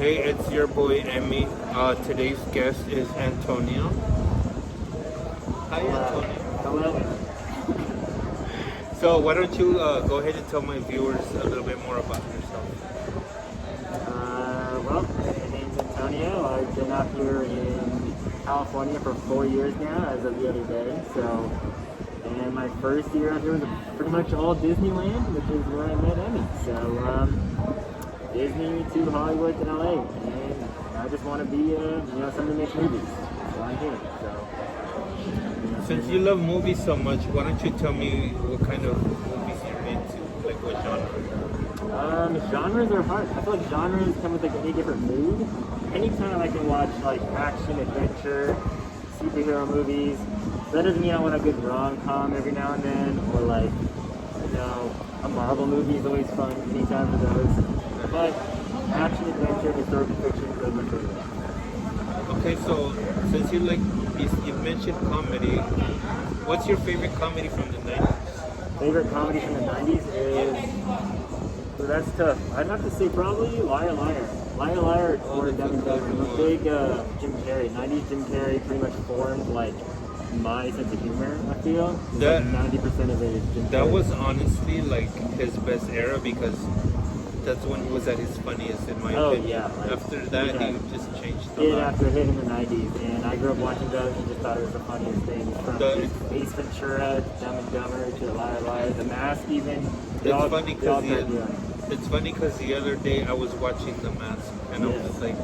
Hey, it's your boy Emmy. Today's guest is Antonio. Hi, Antonio. Hello. So, why don't you go ahead and tell my viewers a little bit more about yourself? Well, my name's Antonio. I've been out here in California for 4 years now, as of the other day. So, and my first year out here was pretty much all Disneyland, which is where I met Emmy. So, Disney to Hollywood to LA, and I just want to be, somebody makes movies. So I'm here. So. Since you love movies so much, why don't you tell me what kind of movies you're into? Like what genre? Genres are hard. I feel like genres come with like any different mood. Anytime I can watch like action, adventure, superhero movies. That doesn't mean I want a good rom-com every now and then, or like, a Marvel movie is always fun anytime for those. But action, adventure, historical fiction, those are my favorite. Okay, so since you mentioned comedy, what's your favorite comedy from the 90s? Favorite comedy from the 90s is, so that's tough. I'd have to say probably Liar Liar. Liar Liar or Dumb and Dumber. I'm a big Jim Carrey. 90s Jim Carrey pretty much formed like my sense of humor, I feel. That, like 90% of it is Jim Carrey. That was honestly like his best era because that's when he was at his funniest in my opinion. Yeah. Like, after that, he just changed a lot. lot. After hitting the 90s, and I grew up watching those and just thought it was the funniest thing. From Ace Ventura to Dumb and Dumber to Liar Liar, The Mask even. It's funny because the other day I was watching The Mask and I was just like,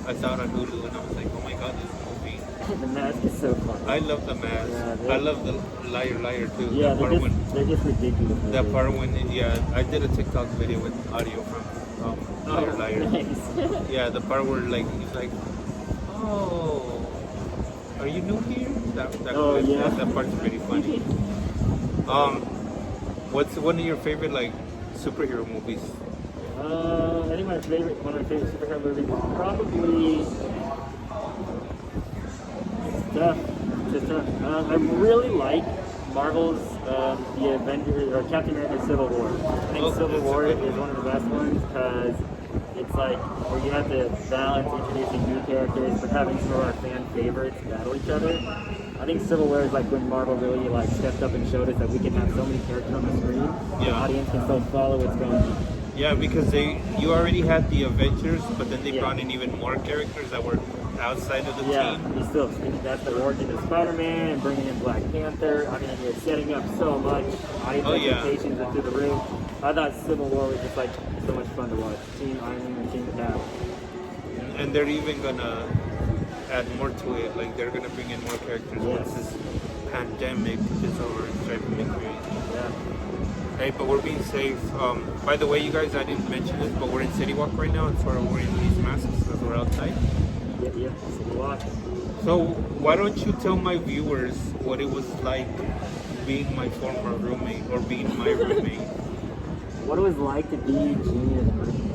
I saw it on Hulu and I was like, oh my god, this movie. The Mask is so funny. I love The Mask. Yeah, I love the Liar Liar too. Yeah, they're just ridiculous. That part when, I did a TikTok video with audio from Liar Liar. Nice. Yeah, the part where like he's like, oh, are you new here? That part's pretty funny. What's one of your favorite like superhero movies? I think one of my favorite superhero movies is probably tough. I really like Marvel's The Avengers or Captain America Civil War. I think Civil War is one of the best ones because it's like where you have to balance introducing new characters but having some of our fan favorites battle each other. I think Civil War is like when Marvel really like stepped up and showed us that we can have so many characters on the screen. The audience can still follow what's going on. Yeah, because you already had the Avengers, but then they brought in even more characters that were outside of the team. Yeah, that's the origin of Spider-Man and bringing in Black Panther. I mean, you're setting up so much. Audience expectations are through the roof. I thought Civil War was just like so much fun to watch. Team Iron Man, Team Cap. And they're even gonna add more to it. Like they're gonna bring in more characters once this pandemic is over. It's driving me crazy. Yeah. Hey, but we're being safe. By the way, you guys, I didn't mention this, but we're in Citywalk right now, and so we're wearing these masks because we're outside. Yeah, Citywalk. So why don't you tell my viewers what it was like being my former roommate or being my roommate? What it was like to be Junior's roommate?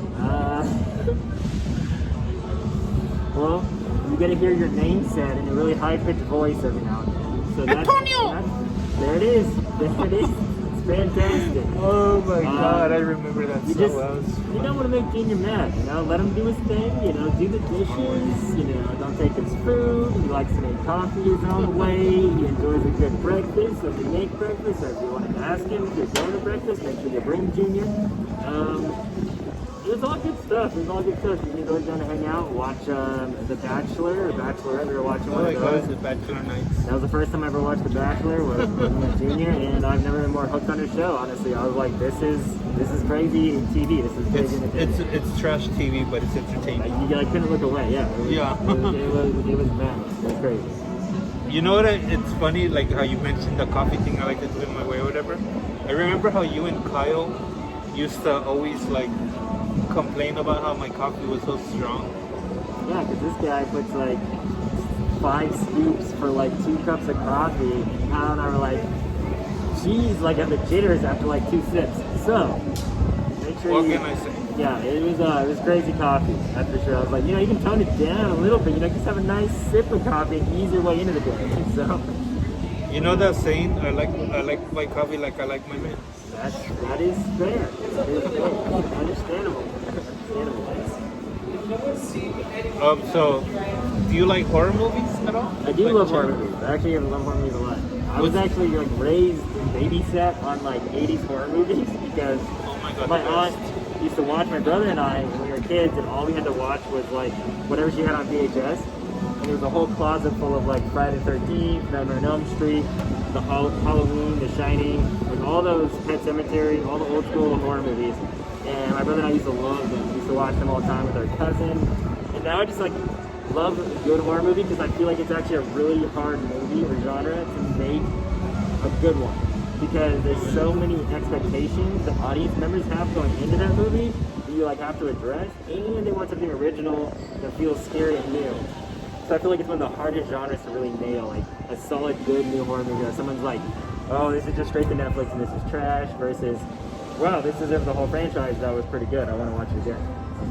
Well, you get to hear your name said in a really high-pitched voice every now and then. So Antonio! There it is. There it is. Fantastic. Oh my god, I remember that so well. You don't want to make Junior mad, let him do his thing, do the dishes, don't take his food. He likes to make coffee his own way. He enjoys a good breakfast. So if you make breakfast, or if you want to ask him if you're going to breakfast, make sure you bring Junior. It was all good stuff. You can go down to hang out, watch The Bachelor or Bachelorette. We were watching one of those. The Bachelor nights. That was the first time I ever watched The Bachelor with Junior, and I've never been more hooked on a show. Honestly, I was like, this is crazy TV. This is crazy entertainment. It's trash TV, but it's entertaining. I couldn't look away. Yeah. It was mad. It was crazy. You know what? It's funny, like how you mentioned the coffee thing. I like to do it my way or whatever. I remember how you and Kyle used to always like complain about how my coffee was so strong. Yeah, because this guy puts like 5 scoops for like 2 cups of coffee, and Kyle and I were like, geez, like at the jitters after like 2 sips. So, make sure what can I say? Yeah, it was crazy coffee, that's for sure. I was like, you can tone it down a little bit, just have a nice sip of coffee and ease your way into the day. So, you know that saying, I like my coffee like I like my men. That is fair. That is fair. Understandable. So, do you like horror movies at all? I do Like, love horror movies. I actually love horror movies a lot. I was actually like raised and babysat on like 80s horror movies because Oh my god. my the aunt best. used to watch my brother and I when we were kids, and all we had to watch was like whatever she had on VHS. And there was a whole closet full of like Friday the 13th, Nightmare on Elm Street, the Halloween, The Shining, like all those Pet Cemetery, all the old school horror movies. And my brother and I used to love them. We used to watch them all the time with our cousin. And now I just like love a good horror movie because I feel like it's actually a really hard movie or genre to make a good one. Because there's so many expectations that audience members have going into that movie that you like have to address, and they want something original that feels scary and new. So I feel like it's one of the hardest genres to really nail, like a solid, good new horror movie. Or someone's like, oh, this is just straight to Netflix and this is trash, versus, wow, this deserves the whole franchise. That was pretty good. I want to watch it again.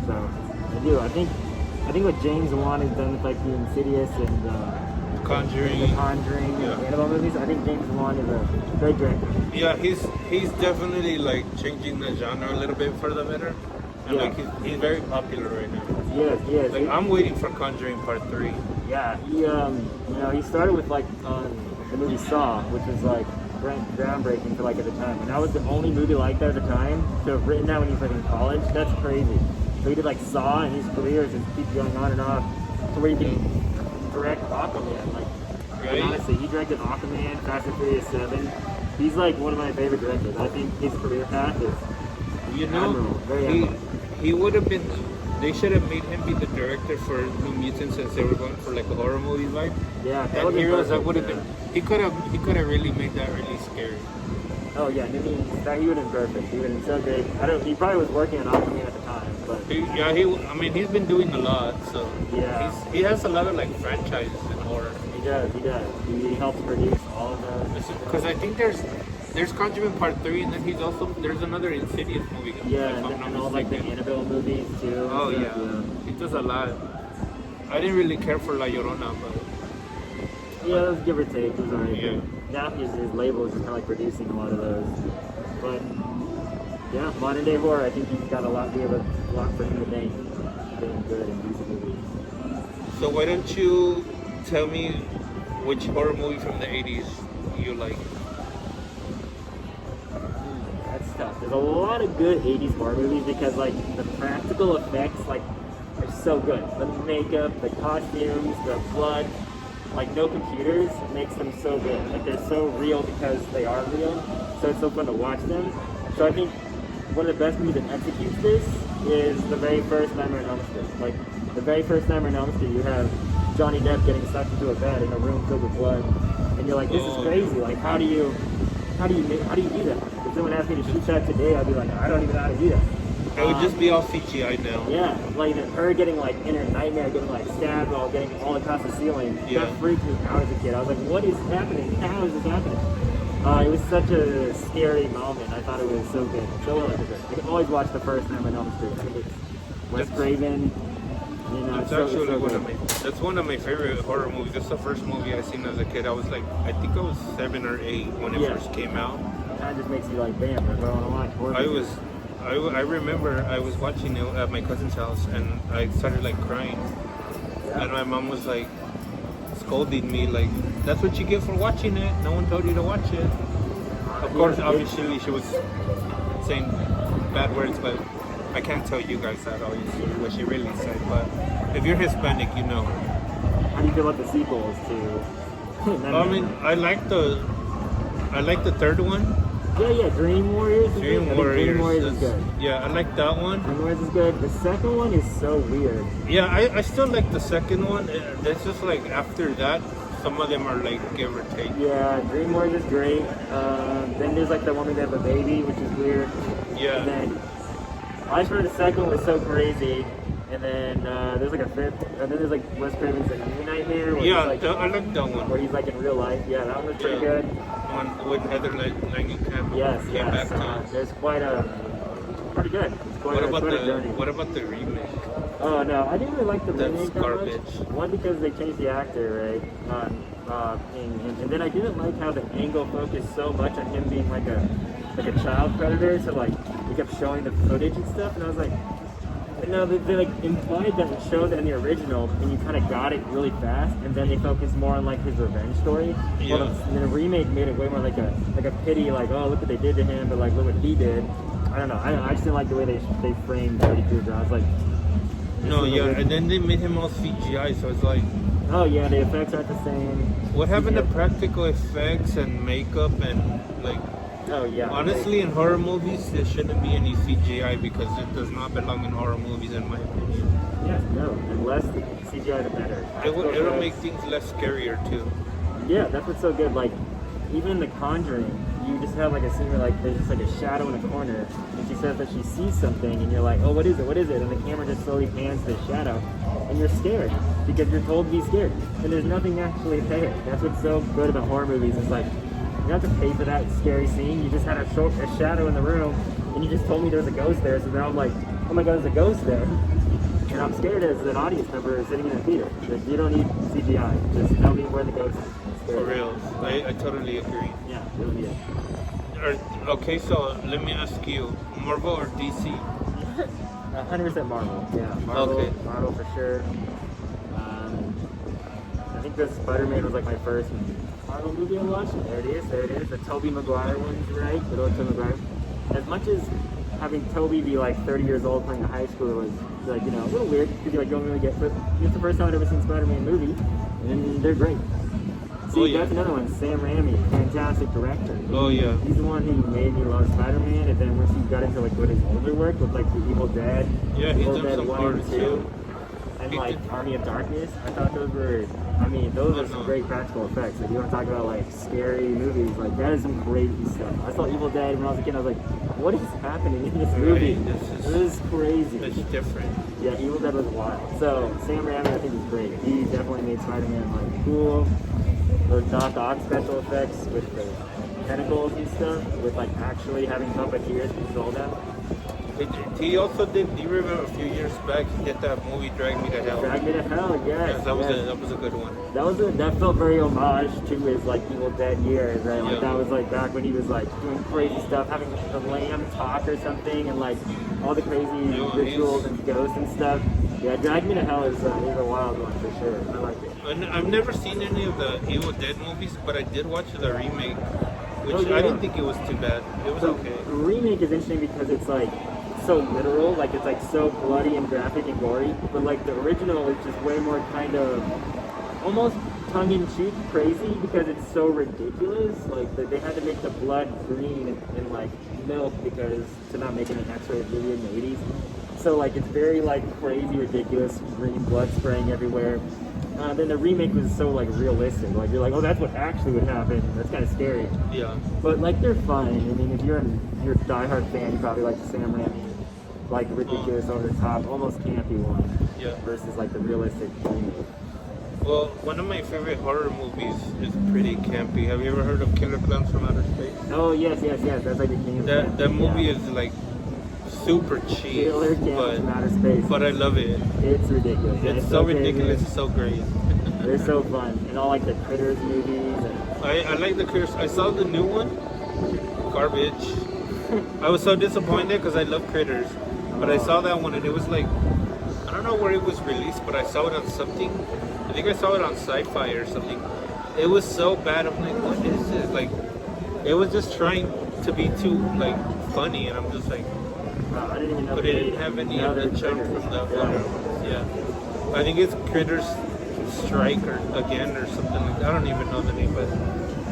So I do. I think what James Wan has done with like the Insidious and the Conjuring and Annabelle movies, I think James Wan is a great director. Yeah, he's definitely like changing the genre a little bit for the better. And Yeah. like he's very popular right now. Yes. Like I'm waiting for Conjuring Part 3. Yeah, he started with like the movie Saw, which was like groundbreaking for like at the time, and that was the only movie like that at the time to have written that when he was like in college. That's crazy. So he did like Saw, and his career just keeps going on and off to where he can direct Aquaman. Like, Right. honestly, he directed Aquaman, Fast and Furious 7. He's like one of my favorite directors. I think his career path is admirable, very admirable. He would have been. They should have made him be the director for New Mutants since they were going for like a horror movie vibe. Yeah, that And would be Heroes, that perfect, would have yeah. been. He could have really made that really scary. Oh yeah, I mean, that he would have been perfect. He would have been so great. He probably was working on Aquaman at the time, but I mean, he's been doing a lot, so Yeah. he has a lot of like franchises in horror. he does. He helps produce all of those. Because I think there's Conjuring Part 3, and then there's another Insidious movie. Yeah, if I'm and, not and all like the mistaken. Annabelle movies too. Oh So, yeah, he does a lot. I didn't really care for La Llorona, but Yeah, it was give or take. It was alright. Yeah. Now his label is just kind of like producing a lot of those. But yeah, modern day horror. I think he's got a lot. We have a lot for him to make. Doing good and decent movies. so why don't you tell me which horror movie from the 80s you like? That's tough. There's a lot of good 80s horror movies because like the practical effects like are so good. The makeup, the costumes, the blood, like no computers makes them so good. Like they're so real because they are real. So it's so fun to watch them. So I think one of the best movies that executes this is the very first Nightmare on Elm Street. Like the very first Nightmare on Elm Street, you have Johnny Depp getting sucked into a bed in a room filled with blood, and you're like, this is crazy. Like how do you do that? If someone asked me to shoot that today, I'd be like, I don't even know how to do that. It would just be all CGI now. Yeah, like her getting like in her nightmare, getting like stabbed, getting all across the ceiling. Yeah. That freaked me out as a kid. I was like, what is happening? How is this happening? It was such a scary moment. I thought it was so good. So well executed. I can always watch the first time on Elm Street. I think it's Wes Craven. You know, That's it's actually so one good. that's one of my favorite horror movies. That's the first movie I seen as a kid. I was like, I think I was 7 or 8 when it Yeah. first came out. That just makes you like, damn, I want to watch horror movies. I remember I was watching it at my cousin's house and I started like crying. Yeah. And my mom was like scolding me like, that's what you get for watching it. No one told you to watch it. Of course, obviously she was saying bad words, but I can't tell you guys that obviously what she really said. But if you're Hispanic, you know. How do you feel about the sequels to? I mean, I like the third one. Yeah, Dream Warriors. I Dream think Warriors. Dream Warriors is good. Yeah, I like that one. Dream Warriors is good. The second one is so weird. Yeah, I still like the second one. It's just like after that, some of them are like give or take. Yeah, Dream Warriors is great. Then there's like the one where they have a baby, which is weird. Yeah. And then I just heard the second one was so crazy. And then there's like a fifth. And then there's like Wes Craven's A New Nightmare. Where Yeah, he's, like, I like that one. where he's like in real life. Yeah, that one was pretty Yeah. good. One with Heather Langenkamp. Yes. Came back There's quite a pretty good. It's quite What a journey. about the remake? Oh no, I didn't really like the That's remake that garbage. much. One because they changed the actor, right? And then I didn't like how the angle focused so much on him being like a child predator. So like we kept showing the footage and stuff, and I was like, No, they like implied that it showed that in the original, and you kind of got it really fast, and then they focused more on like his revenge story. Yeah. Well, the remake made it way more like a pity, like oh look what they did to him, but like look what he did. I don't know. I just didn't like the way they framed Freddy Krueger. I was like, No, yeah, and then they made him all CGI, so it's like, oh yeah, the effects aren't the same. what happened to CGI. practical effects and makeup and like? Oh yeah. Honestly, in horror movies, there shouldn't be any CGI because it does not belong in horror movies, in my opinion. Yeah, no. And less CGI, the better. It'll make things less scarier too. Yeah, that's what's so good. Like, even in The Conjuring, you just have like a scene where like there's just like a shadow in a corner, and she says that she sees something, and you're like, oh, what is it? What is it? And the camera just slowly pans to the shadow, and you're scared because you're told to be scared, and there's nothing actually there. That's what's so good about horror movies. It's like you don't have to pay for that scary scene. You just had a shadow in the room, and you just told me there was a ghost there. So now I'm like, oh my god, there's a ghost there. And I'm scared as an audience member sitting in a theater. Like, you don't need CGI. Just tell me where the ghost is. For real, I totally agree. Yeah, it'll be it. Okay, so let me ask you, Marvel or DC? 100% Marvel. Yeah, Marvel. Okay. Marvel for sure. I think the Spider-Man was like my first Marvel movie I watched. There it is. The Tobey Maguire one's right. Good old Tobey Maguire. As much as having Tobey be like 30 years old playing a high schooler was like, you know, a little weird because you like don't really get, but it's the first time I'd ever seen Spider-Man movie, and they're great. See, Oh, yeah. that's another one. Sam Raimi, fantastic director. Oh yeah. He's the one who made me love Spider-Man, and then once he got into like what his older work with like the Evil Dead, Yeah, he's Evil done Dead some 1 horror and 2, too. and He like did- Army of Darkness. I thought those were those are some great practical effects. Like you want to talk about like scary movies, like that is some crazy stuff. I saw Evil Dead when I was a kid. I was like, what is happening in this movie? This is crazy. It's different. Yeah, Evil Dead was wild. So Sam Raimi, I think, is great. He definitely made Spider-Man like cool. Those Doc Ock special effects with the tentacles and stuff, with like actually having puppeteers control them. He also did. Do you remember a few years back he did that movie Drag Me to Hell? Drag Me to Hell, yes. Yes, that was yes. a good one. That felt very homage to his like Evil Dead years, right? Like Yeah. that was like back when he was like doing crazy stuff, having the lamb talk or something, and like all the crazy rituals and ghosts and stuff. Yeah, Drag Me to Hell is a wild one for sure. I like it. And I've never seen any of the Evil Dead movies, but I did watch the remake, which Oh, yeah. I didn't think it was too bad. It was okay. The remake is interesting because it's like so literal, like it's like so bloody and graphic and gory, but like the original is just way more kind of almost tongue-in-cheek crazy because it's so ridiculous. Like they had to make the blood green and like milk because to not make it an X-rated movie in the 80s. So like it's very like crazy, ridiculous, green blood spraying everywhere. Then the remake was so like realistic. Like you're like, oh, that's what actually would happen. That's kind of scary. Yeah. But like they're fun. I mean, if you're a diehard fan, you probably like the Sam Raimi, like ridiculous, over the top, almost campy one. Yeah. Versus like the realistic remake. Well, one of my favorite horror movies is pretty campy. Have you ever heard of Killer Clowns from Outer Space? Oh yes. That's like a king. That movie is like super cheap, Killer Clowns from Outer Space. but I love it. It's ridiculous. It's so ridiculous. It's so great. They're so fun, and all like the Critters movies. And I like the Critters. I saw the new one. Garbage. I was so disappointed because I love Critters, but I saw that one and it was like, I don't know where it was released, but I saw it on something. I think I saw it on Sci-Fi or something. It was so bad. I'm like, what is this? Like, it was just trying to be too like funny, and I'm just like, I didn't even know. but it didn't have any of the charm from the other ones. Yeah, I think it's Critters Strike or again or something like that. I don't even know the name, but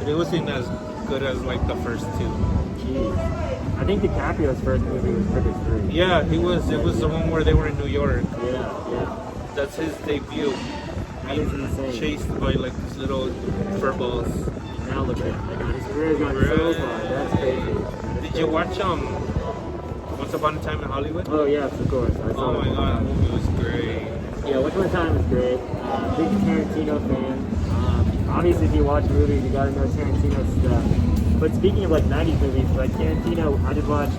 it wasn't as good as like the first two. Jeez. I think DiCaprio's first movie was Critters 3. Yeah, he was. It was the one where they were in New York. Yeah. That's his debut. That is insane. Chased by like these little furballs. Now look at him. Like, his career's gone so far. That's crazy. Did you watch Once Upon a Time in Hollywood? Oh yes, of course. I saw Oh my it. god, that movie was great. Yeah, Once Upon a Time is great. Big Tarantino fan. Obviously, if you watch movies, you gotta know Tarantino stuff. But speaking of like 90s movies, like Tarantino, I just watched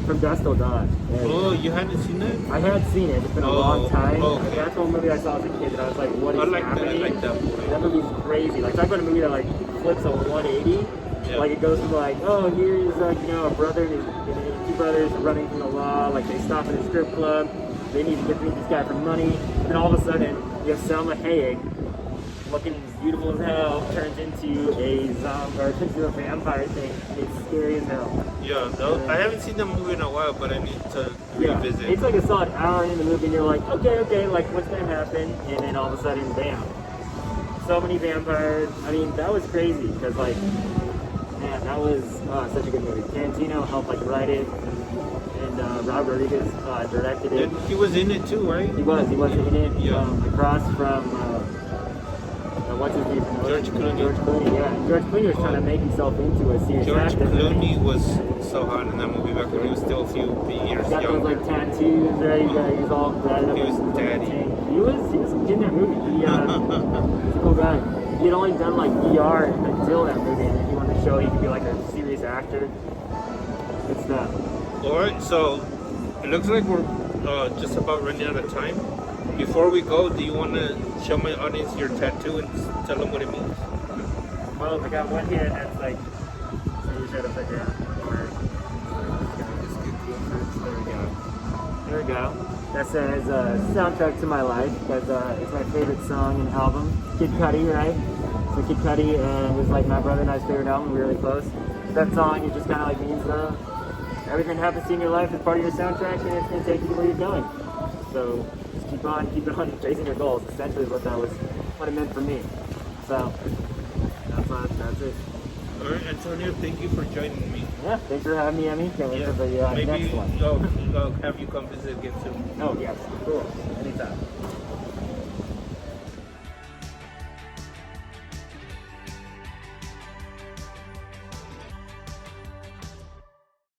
From Dusk Till Dawn. And Oh, you hadn't seen that? I had seen it. It's been a Oh, long time. okay. That's one movie I saw as a kid that I was like, what is I like that. I happening? like that movie. That movie's crazy. Like, talk about a movie that like flips a 180. Yeah. Like it goes from like, oh, here's like, you know, a brother and his two brothers are running from the law. Like they stop at a strip club. They need to get rid of this guy for money. And all of a sudden, you have Selma Hayek, looking beautiful as hell, turns into a zombie or turns into a vampire thing. It's scary as hell. Yeah, I haven't seen the movie in a while, but I need to Yeah, revisit. it's like a solid hour in the movie, and you're like, okay, like what's gonna happen? And then all of a sudden, bam! So many vampires. I mean, that was crazy because like, man, that was such a good movie. Tarantino helped like write it, and Robert Rodriguez directed it. And he was in it too, right? He was in it. Yeah. Across from what's his name? George Clooney. George Clooney, yeah. George Clooney was trying to make himself into a serious George actor. Clooney was so hot in that movie back when he was still a few years Got those younger. like tattoos, right? He was all dried up. He was daddy. He was in that movie. He's a cool guy. He had only done like ER until that movie, and then he wanted to show he could be like a serious actor. Good stuff. Alright, so it looks like we're just about running out of time. Before we go, do you want to show my audience your tattoo and tell them what it means? Well, I got one here that's like, so you should have put down. There we go. That says soundtrack to my life, because it's my favorite song and album. Kid Cudi, right? So Kid Cudi was like my brother and I's favorite album. We were really close. That song, it just kind of like means everything happens to you in your life is part of your soundtrack, and it's going to take you to where you're going. So just keep on chasing your goals. Essentially, is what it meant for me. So that's it. All right, Antonio, thank you for joining me. Yeah, thanks for having me, Emmy. Can't wait for the Maybe next one. I'll have you come visit again soon. Oh, yes. Cool. Anytime.